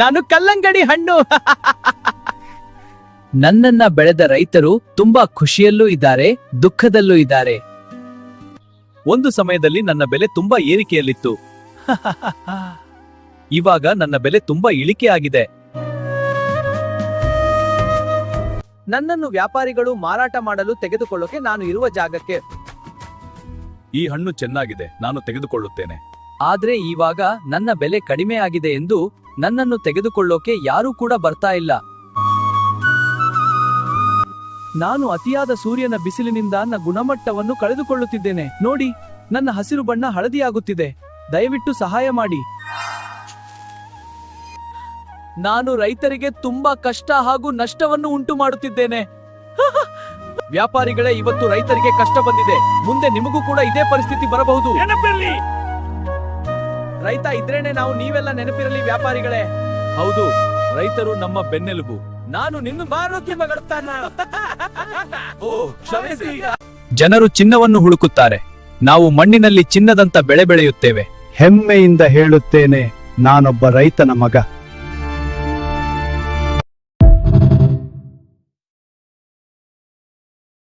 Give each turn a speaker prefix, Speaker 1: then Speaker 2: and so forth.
Speaker 1: ನಾನು ಕಲ್ಲಂಗಡಿ ಹಣ್ಣು. ನನ್ನನ್ನ ಬೆಳೆದ ರೈತರು ತುಂಬಾ ಖುಷಿಯಲ್ಲೂ ಇದ್ದಾರೆ, ದುಃಖದಲ್ಲೂ ಇದ್ದಾರೆ. ಒಂದು ಸಮಯದಲ್ಲಿ ನನ್ನ ಬೆಲೆ ತುಂಬಾ ಏರಿಕೆಯಲ್ಲಿತ್ತು. ಇವಾಗ ನನ್ನ ಬೆಲೆ ತುಂಬಾ ಇಳಿಕೆ ಆಗಿದೆ. ನನ್ನನ್ನು ವ್ಯಾಪಾರಿಗಳು ಮಾರಾಟ ಮಾಡಲು ತೆಗೆದುಕೊಳ್ಳೋಕೆ ನಾನು ಇರುವ ಜಾಗಕ್ಕೆ.
Speaker 2: ಈ ಹಣ್ಣು ಚೆನ್ನಾಗಿದೆ, ನಾನು ತೆಗೆದುಕೊಳ್ಳುತ್ತೇನೆ.
Speaker 1: ಆದ್ರೆ ಇವಾಗ ನನ್ನ ಬೆಲೆ ಕಡಿಮೆ ಆಗಿದೆ ಎಂದು ನನ್ನನ್ನು ತೆಗೆದುಕೊಳ್ಳೋಕೆ ಯಾರೂ ಕೂಡ ಬರ್ತಾ ಇಲ್ಲ. ನಾನು ಅತಿಯಾದ ಸೂರ್ಯನ ಬಿಸಿಲಿನಿಂದ ನನ್ನ ಗುಣಮಟ್ಟವನ್ನು ಕಳೆದುಕೊಳ್ಳುತ್ತಿದ್ದೇನೆ. ನೋಡಿ, ನನ್ನ ಹಸಿರು ಬಣ್ಣ ಹಳದಿಯಾಗುತ್ತಿದೆ. ದಯವಿಟ್ಟು ಸಹಾಯ ಮಾಡಿ. ನಾನು ರೈತರಿಗೆ ತುಂಬಾ ಕಷ್ಟ ಹಾಗೂ ನಷ್ಟವನ್ನು ಉಂಟು ಮಾಡುತ್ತಿದ್ದೇನೆ. ವ್ಯಾಪಾರಿಗಳೇ, ಇವತ್ತು ರೈತರಿಗೆ ಕಷ್ಟ ಬಂದಿದೆ. ಮುಂದೆ ನಿಮಗೂ ಕೂಡ ಇದೇ ಪರಿಸ್ಥಿತಿ ಬರಬಹುದು. ರೈತ ಇದ್ರೇನೆ ನಾವು, ನೀವೆಲ್ಲ ನೆನಪಿರಲಿ ವ್ಯಾಪಾರಿಗಳೇ.
Speaker 2: ಹೌದು, ರೈತರು ನಮ್ಮ ಬೆನ್ನೆಲುಬು.
Speaker 1: ನಾನು ನಿನ್ನ
Speaker 2: ಕ್ಷಮಿಸಿ.
Speaker 1: ಜನರು ಚಿನ್ನವನ್ನು ಹುಡುಕುತ್ತಾರೆ, ನಾವು ಮಣ್ಣಿನಲ್ಲಿ ಚಿನ್ನದಂತ ಬೆಳೆ ಬೆಳೆಯುತ್ತೇವೆ.
Speaker 3: ಹೆಮ್ಮೆಯಿಂದ ಹೇಳುತ್ತೇನೆ, ನಾನೊಬ್ಬ ರೈತನ ಮಗ.